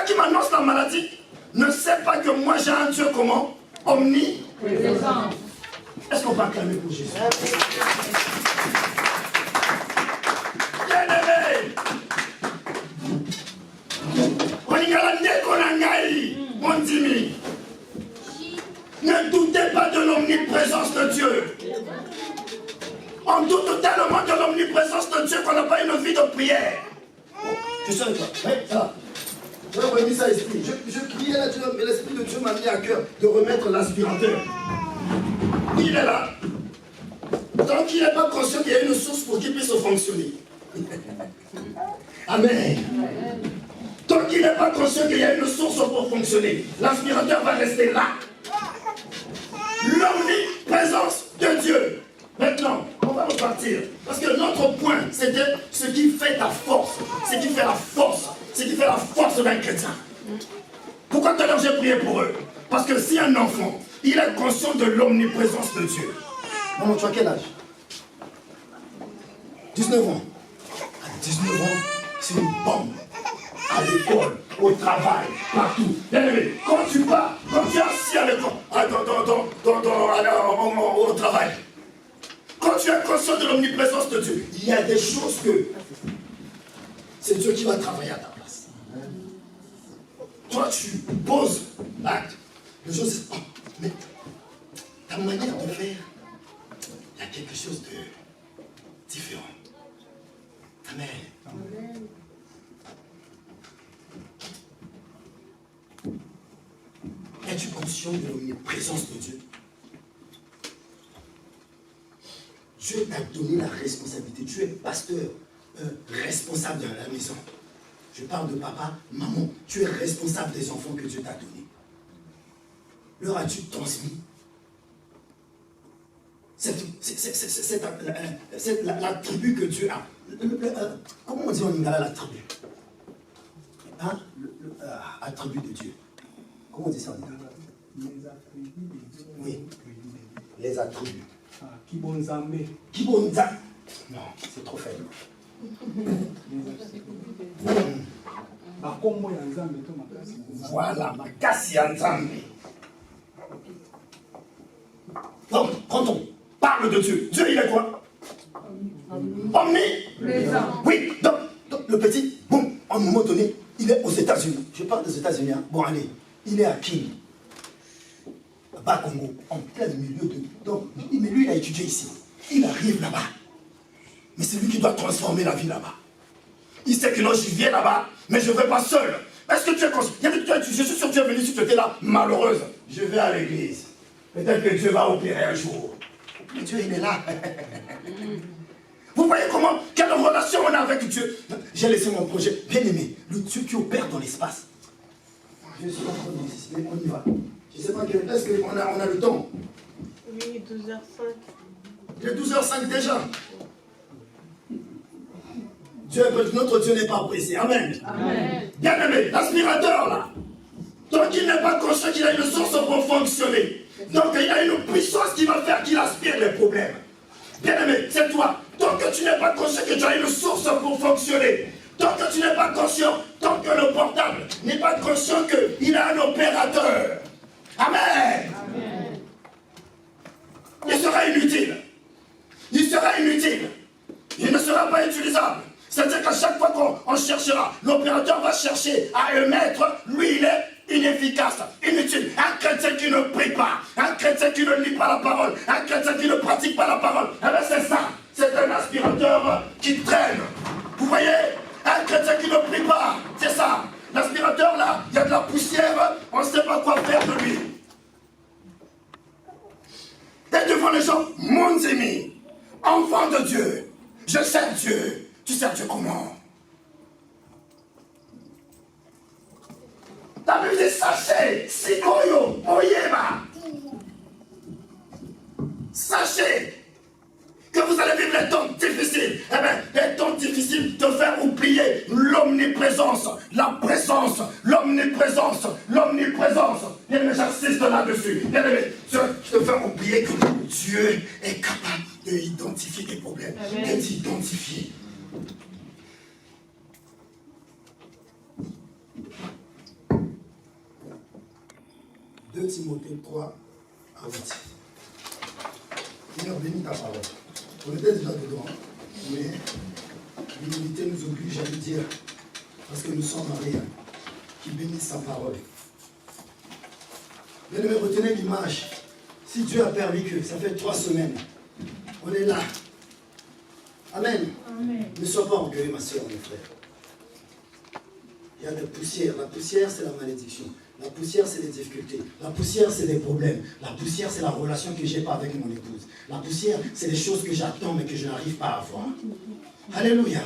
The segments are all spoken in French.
qui m'annonce la maladie ne sait pas que moi j'ai un Dieu comment? Omniprésent. Est-ce qu'on peut acclamer pour Jésus? Bien-aimé, mon Dimi, ne doutez pas de l'omniprésence de Dieu. On doute tellement de l'omniprésence de Dieu qu'on n'a pas une vie de prière. Tu sais quoi? Oui, ça. Je vais remettre ça à l'esprit. Je criais là, mais l'esprit de Dieu m'a mis à cœur de remettre l'aspirateur. Il est là. Donc il n'est pas conscient qu'il y a une source pour qu'il puisse fonctionner. Amen. Tant qu'il n'est pas conscient qu'il y a une source pour fonctionner, l'aspirateur va rester là. L'omniprésence de Dieu. Maintenant, on va repartir. Parce que notre point, c'était ce qui fait ta force. Ce qui fait la force. Ce qui fait la force d'un chrétien. Pourquoi tout à l'heure j'ai prié pour eux? Parce que si un enfant, il est conscient de l'omniprésence de Dieu. Maman, tu as quel âge? 19 ans. À 19 ans, c'est une bombe. À l'école, au travail, partout. Bien-aimé, quand tu pars, quand tu es assis à l'école, au travail, quand tu es conscient de l'omniprésence de Dieu, il y a des choses que c'est Dieu qui va travailler à ta place. Toi, tu poses l'acte. Les choses, c'est, oh, mais ta manière de faire, il y a quelque chose de différent. Amen. Amen. Es-tu conscient de l'omniprésence de Dieu? Dieu t'a donné la responsabilité. Tu es pasteur, responsable de la maison. Je parle de papa, maman. Tu es responsable des enfants que Dieu t'a donnés. Leur as-tu transmis? C'est l'attribut que Dieu a. Comment on dit en lingala l'attribut? Hein? Attribut de Dieu. Comment on dit ça en lingala? Les attributs de Dieu. Oui. Les attributs. Kibonzambe. Kibonzambe. Non, c'est trop faible. Voilà, makasi ya Nzambe. Donc, quand on parle de Dieu, Dieu il est quoi? Omniprésent. Oui, donc le petit, boum, à un moment donné, il est aux États-Unis. Je parle des États-Unis. Hein. Bon, allez, il est à King, à Bas-Congo, en plein milieu de. Donc, mais lui, il a étudié ici. Il arrive là-bas. Mais c'est lui qui doit transformer la vie là-bas. Il sait que non, je viens là-bas, mais je ne vais pas seul. Est-ce que tu es conscient? Je suis sûr que tu es venu si tu étais là, malheureuse. Je vais à l'église. Peut-être que Dieu va opérer un jour. Mais Dieu, il est là. Vous voyez comment, quelle relation on a avec Dieu? J'ai laissé mon projet. Bien aimé, le Dieu qui opère dans l'espace. Je suis en train de décider, on y va. Je ne sais pas, est-ce qu'on a le temps? Oui, 12h05. Il est 12h05 déjà. Notre Dieu n'est pas pressé. Amen. Amen. Bien aimé, l'aspirateur là. Donc il n'est pas conscient qu'il a une source pour fonctionner. Donc il y a une puissance qui va faire qu'il aspire les problèmes. Bien aimé, c'est toi. Tant que tu n'es pas conscient que tu as une source pour fonctionner. Tant que tu n'es pas conscient, tant que le portable n'est pas conscient qu'il a un opérateur. Amen. Amen. Il sera inutile. Il sera inutile. Il ne sera pas utilisable. C'est-à-dire qu'à chaque fois qu'on cherchera, l'opérateur va chercher à émettre, lui il est inefficace, inutile. Un chrétien qui ne prie pas, un chrétien qui ne lit pas la parole, un chrétien qui ne pratique pas la parole, eh bien c'est ça, c'est un aspirateur qui traîne. Vous voyez, un chrétien qui ne prie pas, c'est ça. L'aspirateur là, il y a de la poussière, on ne sait pas quoi faire de lui. Et devant les gens, mon ami, enfant de Dieu, je sers Dieu. Tu sers Dieu comment? La Bible dit sachez, sikoyo, oyeba. Sachez que vous allez vivre les temps difficiles. Eh bien, les temps difficiles te faire oublier l'omniprésence, la présence, l'omniprésence, l'omniprésence. Bien aimé, j'insiste là-dessus. Bien aimé, te faire oublier que Dieu est capable d'identifier tes problèmes, de t'identifier. 2 Timothée 3 à 8. Seigneur, bénis ta parole. On était déjà dedans, mais l'humilité nous oblige à le dire, parce que nous sommes mariés, qui bénisse sa parole. Bien-aimés, retenez l'image. Si Dieu a permis que, ça fait 3 semaines, on est là. Amen. Amen. Ne sois pas orgueilleux, ma soeur, mon frère. Il y a des poussières. La poussière, c'est la malédiction. La poussière, c'est les difficultés. La poussière, c'est les problèmes. La poussière, c'est la relation que je n'ai pas avec mon épouse. La poussière, c'est les choses que j'attends mais que je n'arrive pas à avoir. Alléluia.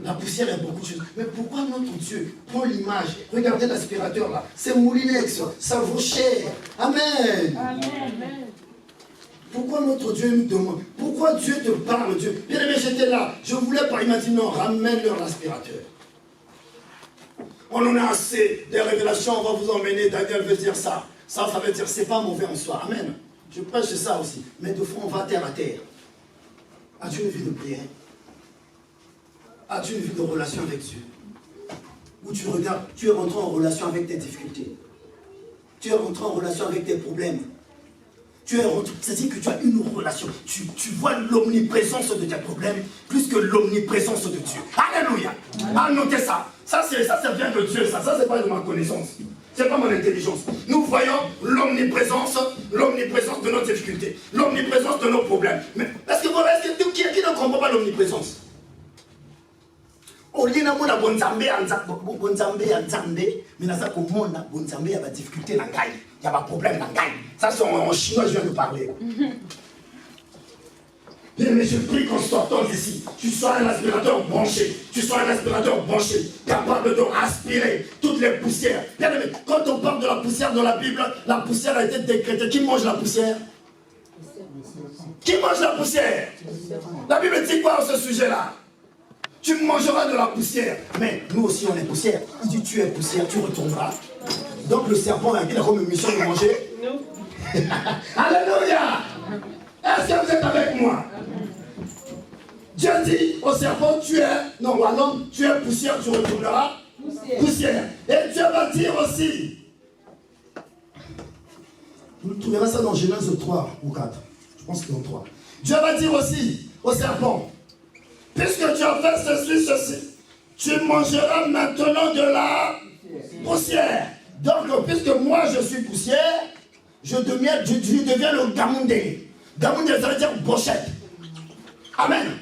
La poussière, il y a beaucoup de choses. Mais pourquoi notre Dieu prend l'image? Regardez l'aspirateur là. C'est Moulinex. Ça vaut cher. Amen. Amen. Pourquoi notre Dieu nous demande? Pourquoi Dieu te parle, Dieu? Bien aimé, j'étais là. Je voulais pas. Il m'a dit non, ramène-leur l'aspirateur. On en a assez des révélations, on va vous emmener. Daniel veut dire ça. Ça veut dire c'est pas mauvais en soi. Amen. Je prêche ça aussi. Mais de fois, on va terre à terre. As-tu une vie de prière? As-tu une vie de relation avec Dieu? Où tu regardes, tu es rentré en relation avec tes difficultés. Tu es rentré en relation avec tes problèmes. C'est-à-dire que tu as une relation. Tu vois l'omniprésence de tes problèmes plus que l'omniprésence de Dieu. Alléluia. Notez ça. Ça vient de Dieu. Ça c'est pas de ma connaissance. C'est pas mon intelligence. Nous voyons l'omniprésence de nos difficultés, l'omniprésence de nos problèmes. Mais est-ce que qui ne comprend pas l'omniprésence? Au lieu de mon bonzambe ya nzambe, mais naza komona bonzambe ya ba difficulté na ngai, ya ba problème na ngai. Ça c'est en chinois, je viens de parler. Mais je prie qu'on sortant d'ici, tu sois un aspirateur branché, capable de aspirer toutes les poussières. Bien aimé, quand on parle de la poussière dans la Bible, la poussière a été décrétée. Qui mange la poussière? Qui mange la poussière? La Bible dit quoi à ce sujet-là? Tu mangeras de la poussière. Mais nous aussi on est poussière. Il dit tu es poussière, tu retourneras. Donc le serpent il a comme mission de manger. Alléluia. Est-ce que vous êtes avec moi? Dieu dit au serpent, à l'homme, tu es poussière, tu retourneras poussière. Et Dieu va dire aussi, vous trouverez ça dans Genèse 3 ou 4, je pense que dans 3. Dieu va dire aussi au serpent, puisque tu as fait ceci, tu mangeras maintenant de la poussière. Donc, puisque moi je suis poussière, je deviens le Gamoundé. Gamoundé, ça veut dire brochette. Amen.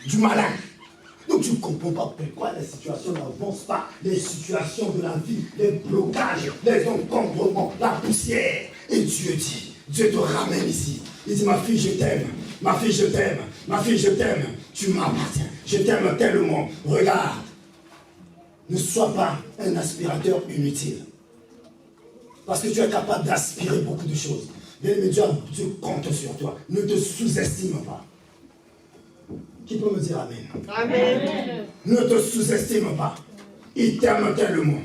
Du malin. Donc tu ne comprends pas pourquoi les situations n'avancent pas, les situations de la vie, les blocages, les encombrements, la poussière. Et Dieu dit, Dieu te ramène ici. Il dit, ma fille, je t'aime. Ma fille, je t'aime. Ma fille, je t'aime. Tu m'appartiens. Je t'aime tellement. Regarde. Ne sois pas un aspirateur inutile. Parce que tu es capable d'aspirer beaucoup de choses. Mais Dieu compte sur toi. Ne te sous-estime pas. Qui peut me dire Amen? Amen. Ne te sous-estime pas. Il t'aime tellement.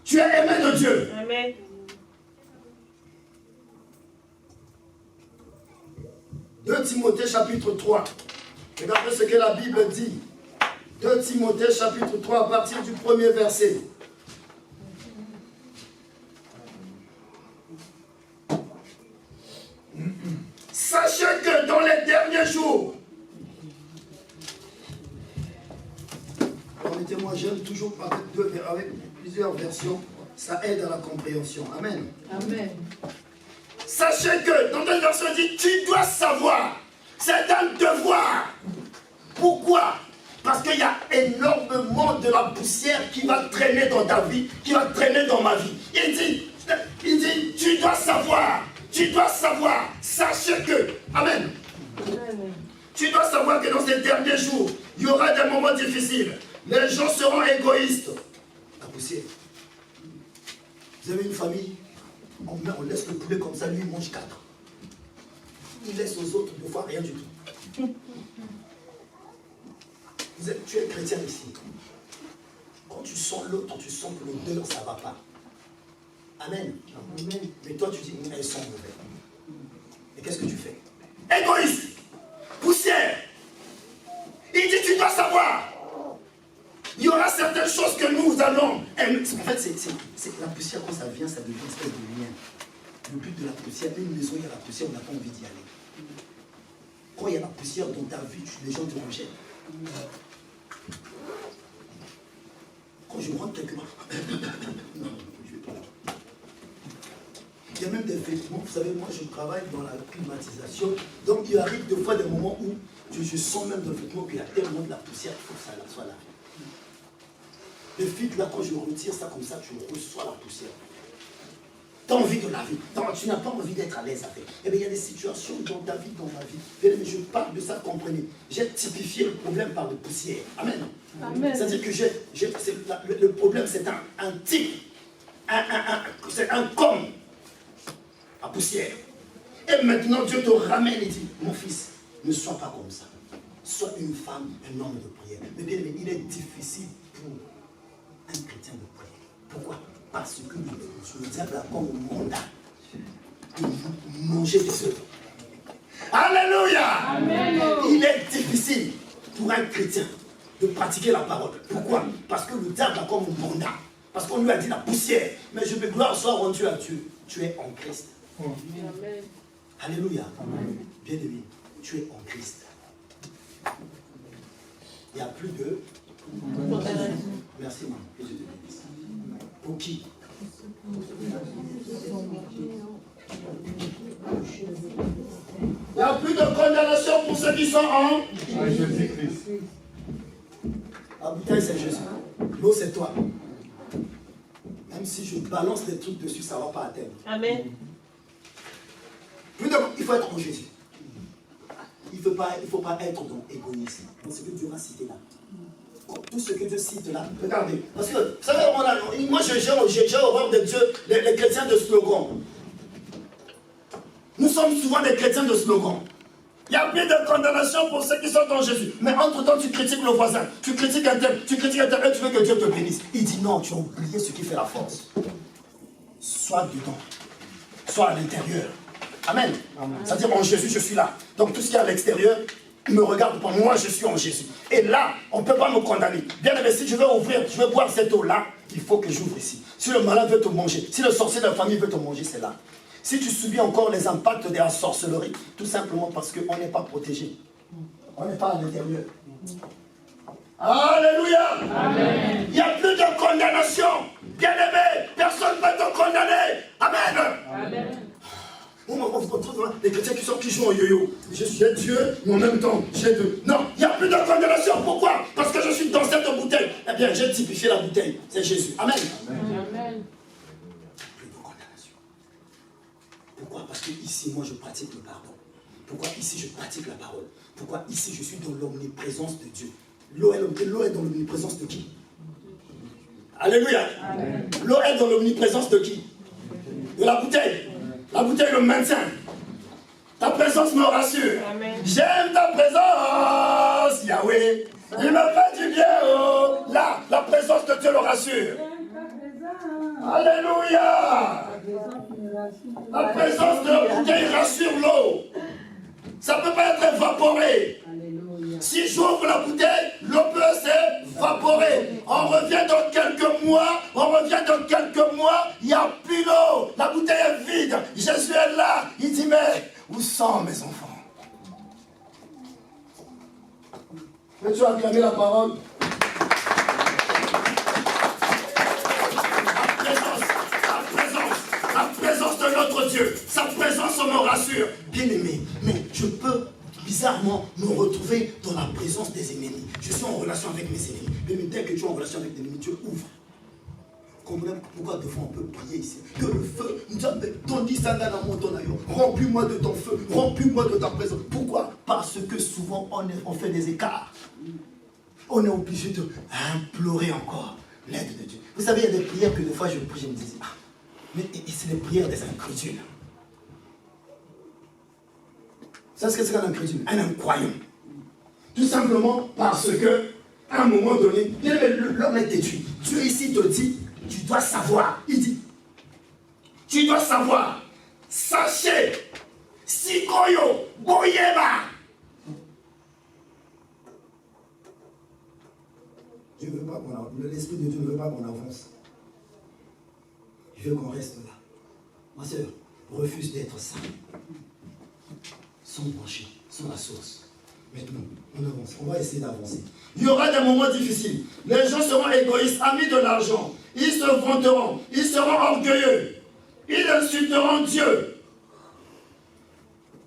Tu es aimé de Dieu. Amen. « 2 Timothée chapitre 3. Regardez ce que la Bible dit. 2 Timothée chapitre 3 à partir du premier verset. Sachez que dans les derniers jours, permettez-moi, j'aime toujours avec plusieurs versions, ça aide à la compréhension. Amen. Amen. Sachez que dans une version dit, tu dois savoir, c'est un devoir. Pourquoi? Parce qu'il y a énormément de la poussière qui va traîner dans ta vie, qui va traîner dans ma vie. Il dit, tu dois savoir. Tu dois savoir, sachez que, Amen. Amen. Tu dois savoir que dans ces derniers jours, il y aura des moments difficiles. Les gens seront égoïstes. La poussière. Vous avez une famille, on laisse le poulet comme ça, lui il mange 4. Il laisse aux autres deux fois rien du tout. Tu es chrétien ici. Quand tu sens l'autre, tu sens que l'odeur, ça ne va pas. Amen. Amen. Mais toi, tu dis, elles sont mauvaises. Et qu'est-ce que tu fais? Égoïste. Poussière. Il dit, tu dois savoir. Il y aura certaines choses que nous allons... En fait, c'est la poussière, quand ça vient, ça devient une espèce de lien. Le but de la poussière, une maison, il y a la poussière, on n'a pas envie d'y aller. Quand il y a la poussière dans ta vie, les gens te rejettent. Quand je rentre quelque part... non, je vais pas là. Il y a même des vêtements, vous savez, moi je travaille dans la climatisation, donc il arrive des fois des moments où je sens même des vêtements qu'il y a tellement de la poussière qu'il faut que ça soit là. Le filtre là, quand je retire ça comme ça, tu reçois la poussière. Tu as envie de laver, tu n'as pas envie d'être à l'aise avec. Eh bien, il y a des situations dans ta vie, dans ma vie. Mais je parle de ça, comprenez. J'ai typifié le problème par la poussière. Amen. Amen. C'est-à-dire que le problème, c'est un type, c'est un comme, la poussière. Et maintenant, Dieu te ramène et dit, mon fils, ne sois pas comme ça. Sois une femme, un homme de prière. Mais bien aimé, il est difficile pour un chrétien de prière. Pourquoi? Parce que le diable a comme mandat de manger des œuvres. Alléluia! Amen. Il est difficile pour un chrétien de pratiquer la parole. Pourquoi? Parce que le diable a comme mandat. Parce qu'on lui a dit la poussière. Mais je veux gloire soit rendue à Dieu. Tu es en Christ. Amen. Alléluia. Amen. Bien aimé, tu es en Christ. Il n'y a plus de... Merci, maman. Que Dieu te bénisse. Pour qui? Il n'y a plus de condamnation pour ceux qui sont en Jésus-Christ. La bouteille, c'est Jésus. L'eau, c'est toi. Même si je balance des trucs dessus, ça ne va pas atteindre. Amen. Il faut être en Jésus. Il ne faut pas être dans l'égoïsme. Dans ce que Dieu va citer là. Tout ce que Dieu cite là, regardez. Parce que, vous savez, moi j'ai horreur de Dieu, les chrétiens de slogan. Nous sommes souvent des chrétiens de slogan. Il y a plus de condamnation pour ceux qui sont en Jésus. Mais entre-temps, tu critiques le voisin, tu critiques un tel, et tu veux que Dieu te bénisse. Il dit non, tu as oublié ce qui fait la force. Sois dedans, sois à l'intérieur. Amen. C'est-à-dire en Jésus, je suis là. Donc tout ce qui est à l'extérieur, ne me regarde pas, moi je suis en Jésus. Et là, on ne peut pas me condamner. Bien aimé, si je veux ouvrir, je veux boire cette eau-là, il faut que j'ouvre ici. Si le malade veut te manger, si le sorcier de la famille veut te manger, c'est là. Si tu subis encore les impacts de la sorcellerie, tout simplement parce qu'on n'est pas protégé. On n'est pas à l'intérieur. Alléluia. Amen. Il n'y a plus de condamnation. Bien aimé, personne ne peut te condamner. Amen. Amen. Les chrétiens qui jouent au yo-yo. Je suis Dieu, mais en même temps, j'ai Dieu. Non, il n'y a plus de condamnation. Pourquoi? Parce que je suis dans cette bouteille. Eh bien, j'ai typifié la bouteille. C'est Jésus. Amen. Amen. Plus de condamnation. Pourquoi? Parce que ici, moi, je pratique le pardon. Pourquoi ici, je pratique la parole? Pourquoi ici, je suis dans l'omniprésence de Dieu? L'eau est dans l'omniprésence de qui? Alléluia. L'eau est dans l'omniprésence de qui? De la bouteille. La bouteille le maintient. Ta présence me rassure. J'aime ta présence, Yahweh. Il me fait du bien. Oh. Là, la présence de Dieu le rassure. Alléluia. La présence de la bouteille rassure l'eau. Ça ne peut pas être évaporé. Si j'ouvre la bouteille, l'eau peut s'évaporer. On revient dans quelques mois, il n'y a plus d'eau. La bouteille est vide. Jésus est là. Il dit, mais où sont mes enfants? Peux-tu acclamer la parole? La présence de notre Dieu, sa présence me rassure. Bien aimé, mais je peux bizarrement me retrouver dans la présence des ennemis. Je suis en relation avec mes ennemis. Mais dès que tu es en relation avec des ennemis, Dieu ouvre. Comprenez pourquoi des fois on peut prier ici? Que le feu, remplis-moi de ton feu, remplis-moi de ta présence. Pourquoi? Parce que souvent on fait des écarts. On est obligé de implorer encore l'aide de Dieu. Vous savez, il y a des prières que des fois je prie, je me dis, mais c'est les prières des incrédules. C'est ce que c'est qu'un incrédule, un incroyant. Tout simplement parce que, à un moment donné, l'homme est têtu. Dieu ici te dit, tu dois savoir. Il dit, tu dois savoir. Sachez, Sikoyo, Boyeba. Je ne veut pas qu'on avance. L'Esprit de Dieu ne veut pas qu'on avance. Il veut qu'on reste là. Ma soeur, refuse d'être ça. Sans brancher, sans la source. Maintenant, on avance. On va essayer d'avancer. Il y aura des moments difficiles. Les gens seront égoïstes, amis de l'argent. Ils se vanteront. Ils seront orgueilleux. Ils insulteront Dieu.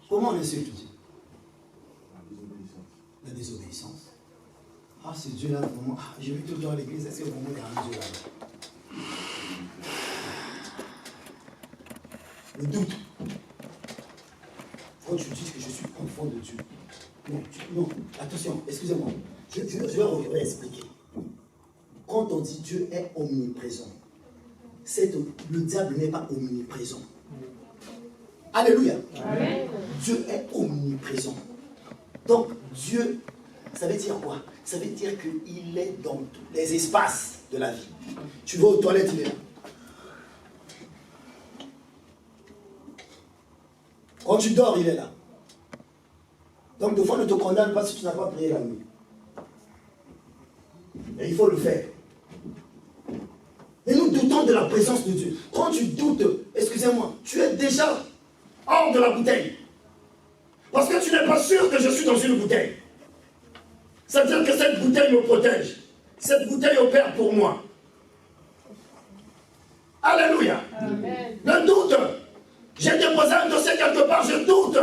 Comment on insulte Dieu? La désobéissance. Ah, ce Dieu-là, vraiment. Ah, j'ai vu tout le temps à l'église. Est-ce que vraiment il y a un Dieu là-bas? Le doute. Quand tu dis que je suis enfant de Dieu. Non, non, attention, excusez-moi. Je vais réexpliquer. Quand on dit Dieu est omniprésent, le diable n'est pas omniprésent. Alléluia. Amen. Dieu est omniprésent. Donc, Dieu, ça veut dire quoi? Ça veut dire qu'il est dans tous les espaces de la vie. Tu vas aux toilettes, il est là. Quand tu dors, il est là. Donc, des fois, ne te condamne pas si tu n'as pas prié la nuit. Et il faut le faire. Et nous doutons de la présence de Dieu. Quand tu doutes, excusez-moi, tu es déjà hors de la bouteille. Parce que tu n'es pas sûr que je suis dans une bouteille. C'est-à-dire que cette bouteille me protège. Cette bouteille opère pour moi. Alléluia. Amen. Le doute. J'ai déposé un dossier quelque part, je doute.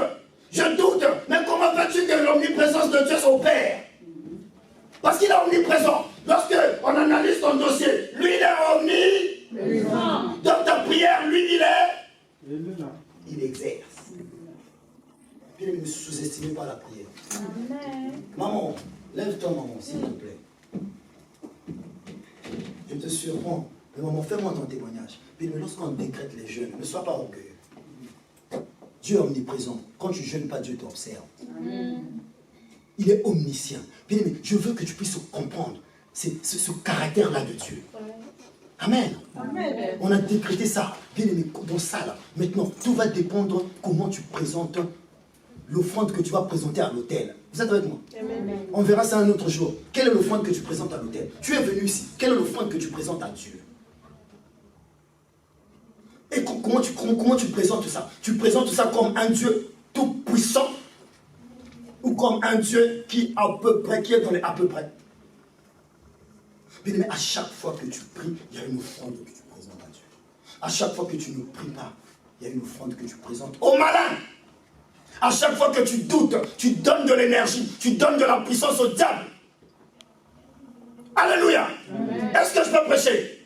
Je doute. Mais comment veux-tu que l'omniprésence de Dieu s'opère? Parce qu'il est omniprésent. Lorsque on analyse ton dossier, lui il est omniprésent. Dans ta prière, lui il est. Il exerce. Puis ne me sous-estimez pas la prière. Amen. Maman, lève-toi maman, s'il te plaît. Je te surprends. Mais maman, fais-moi ton témoignage. Puis lorsqu'on décrète les jeûnes, ne sois pas orgueilleux. Dieu est omniprésent. Quand tu jeûnes pas, Dieu t'observe. Il est omniscient. Bien aimé, je veux que tu puisses comprendre ce caractère-là de Dieu. Amen. Amen. On a décrété ça. Bien aimé, dans ça là. Maintenant, tout va dépendre comment tu présentes l'offrande que tu vas présenter à l'autel. Vous êtes avec moi? Amen. On verra ça un autre jour. Quelle est l'offrande que tu présentes à l'autel? Tu es venu ici. Quelle est l'offrande que tu présentes à Dieu? Et comment tu présentes ça? Tu présentes ça comme un Dieu tout puissant ou comme un Dieu qui à peu près, qui est dans les à peu près. Mais à chaque fois que tu pries, il y a une offrande que tu présentes à Dieu. À chaque fois que tu ne pries pas, il y a une offrande que tu présentes au malin. À chaque fois que tu doutes, tu donnes de l'énergie, tu donnes de la puissance au diable. Alléluia. Est-ce que je peux prêcher?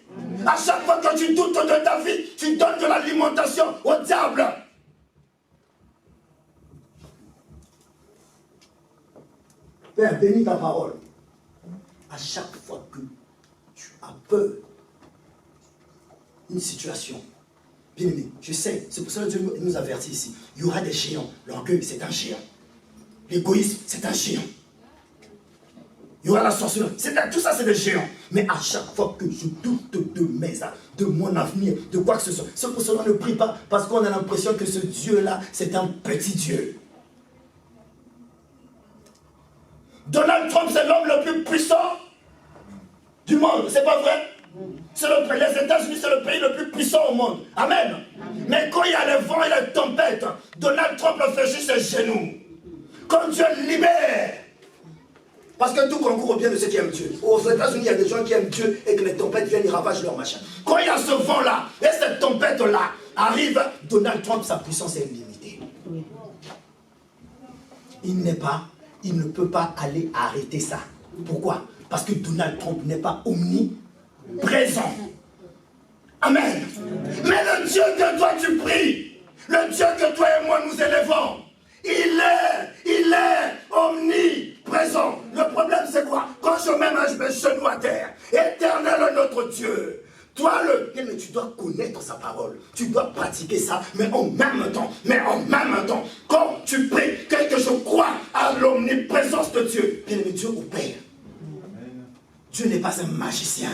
À chaque fois que tu doutes de ta vie, tu donnes de l'alimentation au diable. Père, bénis ta parole. À chaque fois que tu as peur d'une situation, bien aimé, je sais, c'est pour ça que Dieu nous avertit ici. Il y aura des géants. L'orgueil, c'est un géant. L'égoïsme, c'est un géant. Il y aura la sorcellerie. Tout ça, c'est des géants. Mais à chaque fois que je doute de mes âmes, de mon avenir, de quoi que ce soit, c'est pour cela qu'on ne prie pas, parce qu'on a l'impression que ce Dieu-là, c'est un petit Dieu. Donald Trump, c'est l'homme le plus puissant du monde. C'est pas vrai? Les États-Unis, c'est le pays le plus puissant au monde. Amen. Mais quand il y a les vents et les tempêtes, Donald Trump le fait juste ses genoux. Quand Dieu libère. Parce que tout concourt au bien de ceux qui aiment Dieu. Aux États-Unis, il y a des gens qui aiment Dieu et que les tempêtes viennent, ils ravagent leur machin. Quand il y a ce vent-là et cette tempête-là arrive, Donald Trump, sa puissance est illimitée. Il ne peut pas aller arrêter ça. Pourquoi? Parce que Donald Trump n'est pas omniprésent. Amen. Mais le Dieu que toi tu pries, le Dieu que toi et moi nous élevons, il est omniprésent. Le problème c'est quoi? Quand je mets mes genoux à terre, éternel notre Dieu, toi mais tu dois connaître sa parole, tu dois pratiquer ça, mais en même temps, quand tu pries, que je crois à l'omniprésence de Dieu, bien aimé, Dieu opère. Dieu n'est pas un magicien.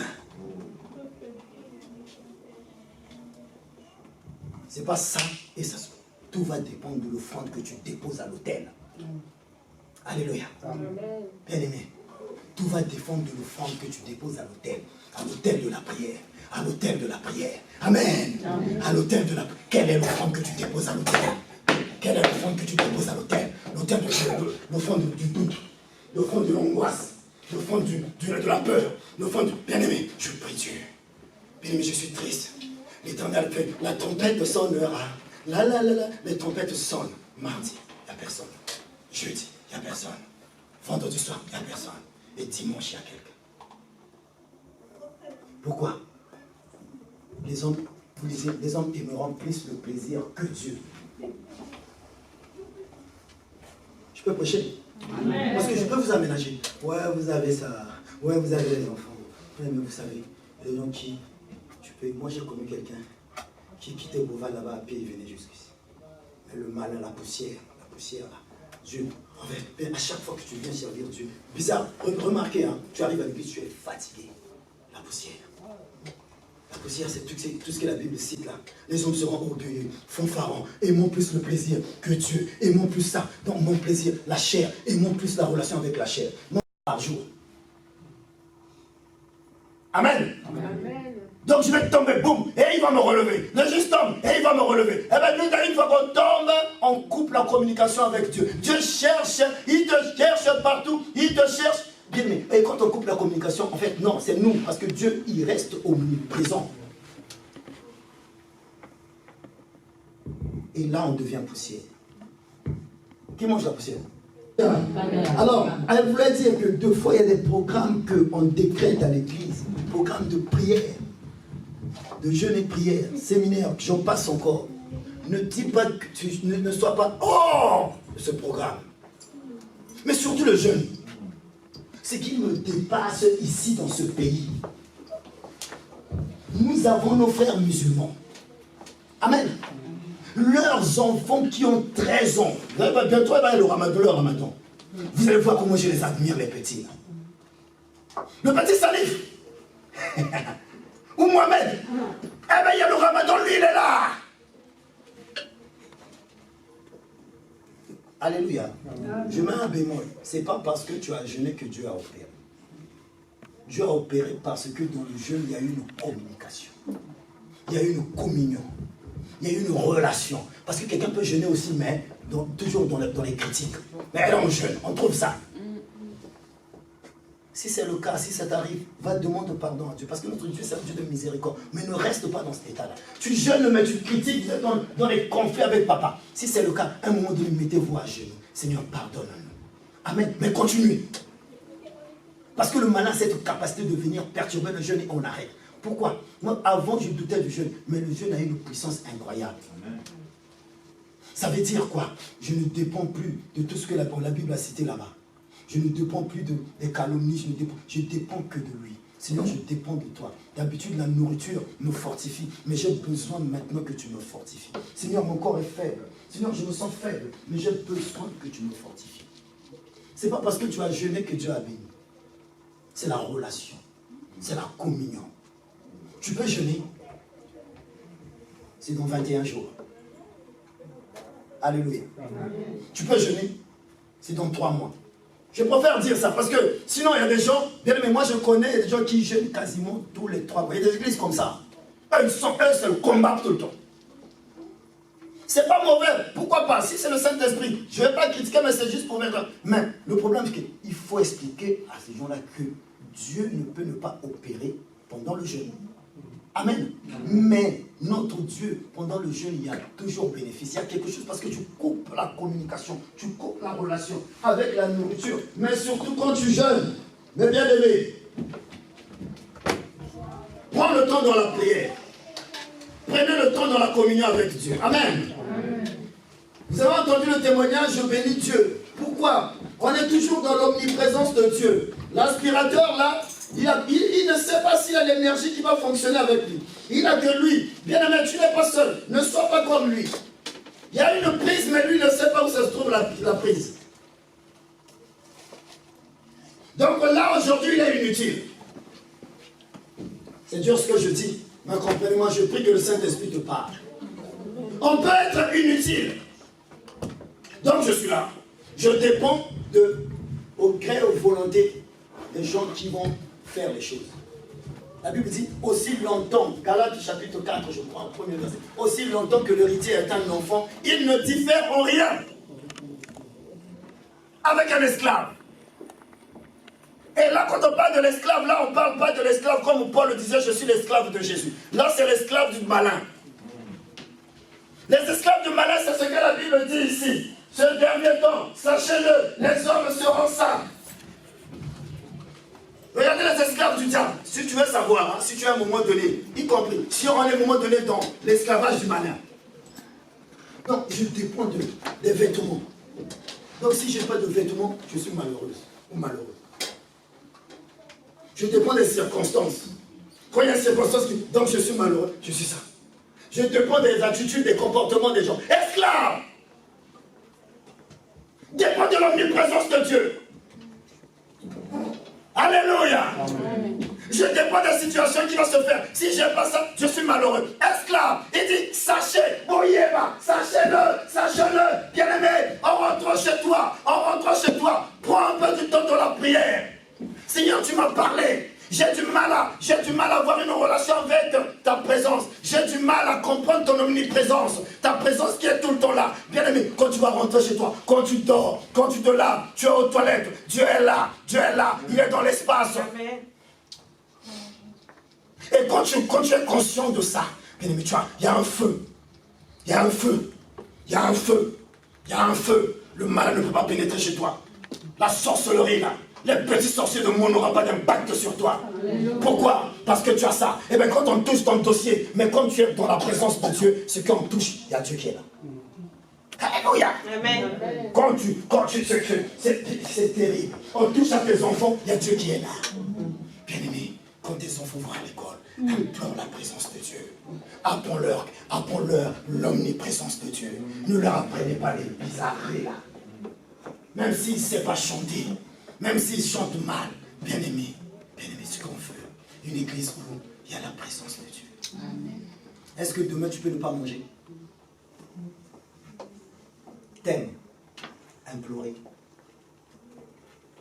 C'est pas ça et ça. Tout va dépendre de l'offrande que tu déposes à l'autel. Alléluia. Bien aimé. tout va dépendre de l'offrande que tu déposes à l'autel de la prière. À l'autel de la prière. Amen. À l'autel de la prière. Quelle est l'offrande que tu déposes à l'autel? Quelle est l'offrande que tu déposes à l'autel? L'offrande du doute, l'offrande de l'angoisse, l'offrande de la peur, l'offrande du bien-aimé. Je prie Dieu. Bien-aimé, je suis triste. L'Éternel fait, la tempête sonnera. Les tempêtes sonnent. Mardi, il n'y a personne. Jeudi, il n'y a personne. Vendredi soir, il n'y a personne. Et dimanche, il y a quelqu'un. Pourquoi? Les hommes aimeront plus le plaisir que Dieu. Je peux prêcher? Amen. Parce que je peux vous aménager. Ouais, vous avez ça. Ouais, vous avez les enfants. Ouais, mais vous savez, il y a des gens qui... Moi, j'ai connu quelqu'un qui quittait Beauval là-bas à pied et venait jusqu'ici. Mais le mal, la poussière là. Dieu, en fait, à chaque fois que tu viens servir Dieu, bizarre, remarquez, hein, tu arrives à l'église, tu es fatigué. La poussière. La poussière, c'est tout ce que la Bible cite là. Les hommes seront orgueilleux, fanfarons, aimons plus le plaisir que Dieu, aimons plus ça. Donc mon plaisir, la chair, aimons plus la relation avec la chair. Non, par jour. Amen. Amen. Donc je vais tomber, boum, et il va me relever. Le juste tombe, et il va me relever. Et bien nous, une fois qu'on tombe, on coupe la communication avec Dieu. Dieu cherche, il te cherche partout, il te cherche. Bien, mais et quand on coupe la communication, en fait, non, c'est nous, parce que Dieu, il reste omniprésent. Et là, on devient poussière. Qui mange la poussière? Alors, elle voulait dire que 2 fois, il y a des programmes qu'on décrète à l'église, programmes de prière, de jeûne et prière, séminaire, j'en passe encore. Ne dis pas que tu ne sois pas hors de ce programme. Mais surtout le jeûne. Ce qui me dépasse ici dans ce pays. Nous avons nos frères musulmans. Amen. Leurs enfants qui ont 13 ans. Bientôt, il va y avoir le ramadan. Vous allez voir comment je les admire, les petits. Le petit Salif. Ou Mohamed. Eh bien, il y a le ramadan, lui, il est là. Alléluia. Je mets un bémol. Ce n'est pas parce que tu as jeûné que Dieu a opéré. Dieu a opéré parce que dans le jeûne, il y a eu une communication. Il y a eu une communion. Il y a eu une relation. Parce que quelqu'un peut jeûner aussi, mais toujours dans les critiques. Mais là, on jeûne, on trouve ça. Si c'est le cas, si ça t'arrive, va demander pardon à Dieu. Parce que notre Dieu, c'est un Dieu de miséricorde. Mais ne reste pas dans cet état-là. Tu jeûnes, mais tu critiques, vous êtes dans les conflits avec papa. Si c'est le cas, à un moment donné, mettez-vous à genoux. Seigneur, pardonne-nous. Amen. Mais continuez. Parce que le malin a cette capacité de venir perturber le jeûne et on arrête. Pourquoi? Moi, avant, je doutais du jeûne. Mais le jeûne a une puissance incroyable. Amen. Ça veut dire quoi? Je ne dépends plus de tout ce que la Bible a cité là-bas. Je ne dépends plus des calomnies, je dépends que de lui. Seigneur, je dépends de toi. D'habitude, la nourriture me fortifie, mais j'ai besoin maintenant que tu me fortifies. Seigneur, mon corps est faible. Seigneur, je me sens faible, mais j'ai besoin que tu me fortifies. Ce n'est pas parce que tu as jeûné que Dieu a béni. C'est la relation, c'est la communion. Tu peux jeûner. C'est dans 21 jours. Alléluia. Tu peux jeûner. C'est dans 3 mois. Je préfère dire ça parce que sinon il y a des gens, bien mais moi je connais des gens qui jeûnent quasiment tous les 3 mois. Il y a des églises comme ça. Eux, c'est le combat tout le temps. C'est pas mauvais. Pourquoi pas? Si c'est le Saint-Esprit, je ne vais pas critiquer, mais c'est juste pour mettre. Mais le problème, c'est qu'il faut expliquer à ces gens-là que Dieu ne peut ne pas opérer pendant le jeûne. Amen. Mais notre Dieu, pendant le jeûne, il y a toujours bénéfice. Il y a quelque chose parce que tu coupes la communication, tu coupes la relation avec la nourriture. Mais surtout quand tu jeûnes, mes bien-aimés, prends le temps dans la prière. Prenez le temps dans la communion avec Dieu. Amen. Amen. Vous avez entendu le témoignage, je bénis Dieu. Pourquoi? On est toujours dans l'omniprésence de Dieu. L'aspirateur là, il ne sait pas s'il a l'énergie qui va fonctionner avec lui. Il a que lui. Bien-aimé, tu n'es pas seul. Ne sois pas comme lui. Il y a une prise, mais lui ne sait pas où se trouve la prise. Donc là, aujourd'hui, il est inutile. C'est dur ce que je dis. Mais comprenez-moi, je prie que le Saint-Esprit te parle. On peut être inutile. Donc je suis là. Je dépends au gré, aux volontés les gens qui vont faire les choses. La Bible dit, aussi longtemps, Galates chapitre 4, je crois, le premier verset, aussi longtemps que l'héritier est un enfant, il ne diffère en rien avec un esclave. Et là, quand on parle de l'esclave, là, on ne parle pas de l'esclave comme Paul le disait, je suis l'esclave de Jésus. Là, c'est l'esclave du malin. Les esclaves du malin, c'est ce que la Bible dit ici. Ce dernier temps, sachez-le, les hommes seront saints. Regardez les esclaves du diable. Si tu veux savoir, hein, si tu es à un moment donné, y compris, si on est à un moment donné dans l'esclavage du malin. Donc, je dépends des vêtements. Donc, si je n'ai pas de vêtements, je suis malheureuse ou malheureux. Je dépends des circonstances. Quand il y a des circonstances, donc je suis malheureux, je suis ça. Je dépends des attitudes, des comportements des gens. Esclaves! Dépend de l'omniprésence de Dieu. Alléluia. Amen. Je dépends des situations qui vont se faire. Si je n'ai pas ça, je suis malheureux. Esclave, il dit, sachez, sachez-le, sachez-le, bien-aimé, en rentrant chez toi, prends un peu du temps dans la prière. Seigneur, tu m'as parlé. J'ai du mal à avoir une relation avec ta présence. J'ai du mal à comprendre ton omniprésence. Ta présence qui est tout le temps là. Bien aimé, quand tu vas rentrer chez toi, quand tu dors, quand tu te laves, tu es aux toilettes, Dieu est là, il est dans l'espace. Et quand tu es conscient de ça, bien aimé, tu vois, il y a un feu. Il y a un feu. Il y a un feu. Il y a un feu. Le mal ne peut pas pénétrer chez toi. La sorcellerie là. Les petits sorciers de monde n'auront pas d'impact sur toi. Pourquoi? Parce que tu as ça. Et bien quand on touche ton dossier, mais comme tu es dans la présence de Dieu, ce qu'on touche, il y a Dieu qui est là. Alléluia. Amen. Quand tu c'est terrible. On touche à tes enfants, il y a Dieu qui est là. Bien aimé, quand tes enfants vont à l'école, implore la présence de Dieu. Apprends-leur l'omniprésence de Dieu. Ne leur apprenez pas les bizarreries là. Même s'ils ne savent pas chanter. Même s'ils chantent mal, bien-aimé, ce qu'on veut, une église où il y a la présence de Dieu. Est-ce que demain tu peux ne pas manger? T'aimes implorer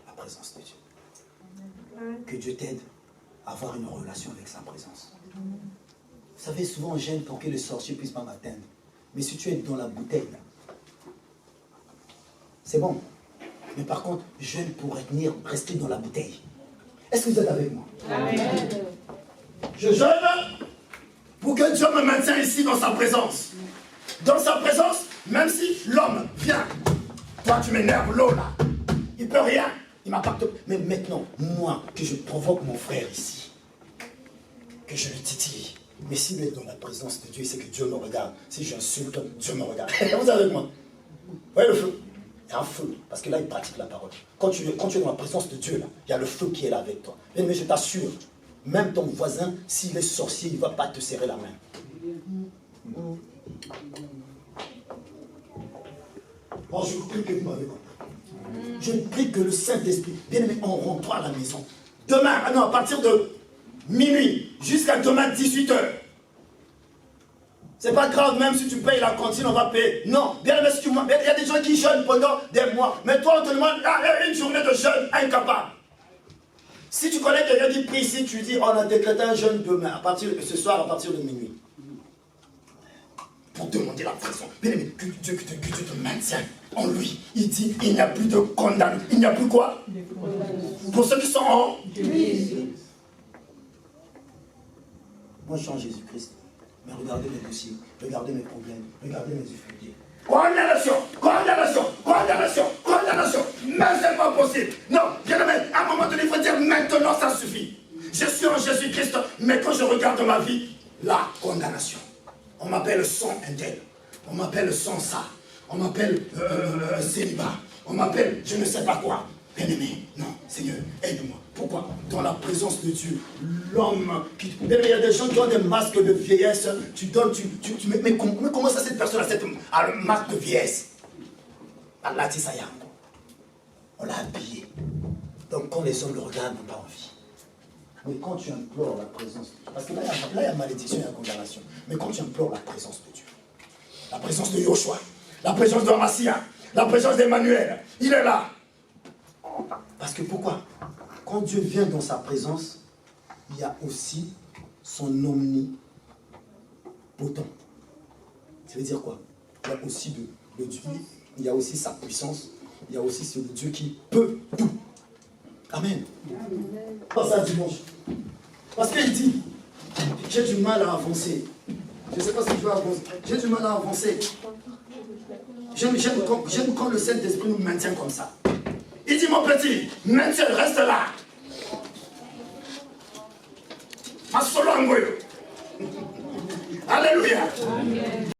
la présence de Dieu. Que Dieu t'aide à avoir une relation avec sa présence. Vous savez, souvent on gêne pour que les sorciers ne puissent pas m'atteindre. Mais si tu es dans la bouteille, c'est bon. Mais par contre, jeûne pour rester dans la bouteille. Est-ce que vous êtes avec moi? Amen. Je jeûne pour que Dieu me maintienne ici dans sa présence. Dans sa présence, même si l'homme vient. Toi, tu m'énerves, l'eau là. Il ne peut rien. Il m'impacte. Mais maintenant, moi, que je provoque mon frère ici, que je le titille. Mais s'il est dans la présence de Dieu, c'est que Dieu me regarde. Si j'insulte, Dieu me regarde. Vous êtes avec moi? Vous voyez le feu? Il y a un feu, parce que là, il pratique la parole. Quand tu es dans la présence de Dieu, là, il y a le feu qui est là avec toi. Mais je t'assure, même ton voisin, s'il est sorcier, il ne va pas te serrer la main. Bon, je prie que vous m'avez compris. Je prie que le Saint-Esprit, bien aimé, on rentre à la maison. Demain, à partir de minuit, jusqu'à demain, 18h. C'est pas grave, même si tu payes la cantine, on va payer. Non, bien aimé, si tu manges. Il y a des gens qui jeûnent pendant des mois. Mais toi, on te demande une journée de jeûne incapable. Si tu connais quelqu'un qui prie ici, tu dis, on a décrété un jeûne demain, ce soir, à partir de minuit. Pour demander la présence. Bien aimé, que Dieu te maintienne en lui. Il dit, il n'y a plus de condamnation. Il n'y a plus quoi? Pour ceux qui sont en Jésus. Moi, je suis en Jésus-Christ. Mais regardez mes dossiers, regardez mes problèmes, regardez mes difficultés. Condamnation, condamnation, condamnation, condamnation. Mais c'est pas possible. Non, bien aimé, à un moment donné, il faut dire maintenant ça suffit. Je suis en Jésus-Christ, mais quand je regarde ma vie, la condamnation. On m'appelle sans intel, on m'appelle sans ça, on m'appelle célibat, on m'appelle je ne sais pas quoi. Bien aimé, non, Seigneur, aide-moi. Pourquoi? Dans la présence de Dieu, l'homme qui... Il y a des gens qui ont des masques de vieillesse, tu donnes, mais comment ça cette personne a le masque de vieillesse? Allah dit ça, on l'a habillé. Donc quand les hommes le regardent, ils n'ont pas envie. Mais quand tu implores la présence de Dieu, parce que là il y a malédiction, il y a condamnation. Mais quand tu implores la présence de Dieu, la présence de Yoshua, la présence de Massia, la présence d'Emmanuel, il est là. Parce que pourquoi? quand Dieu vient dans sa présence, il y a aussi son omnipotent. Ça veut dire quoi? Il y a aussi le Dieu, il y a aussi sa puissance, il y a aussi ce Dieu qui peut tout. Amen. Pas ça dimanche. Parce qu'il dit, j'ai du mal à avancer. Je ne sais pas si je vais avancer. J'ai du mal à avancer. J'aime quand le Saint-Esprit nous maintient comme ça. Il dit, mon petit, maintiens, reste là. Alléluia.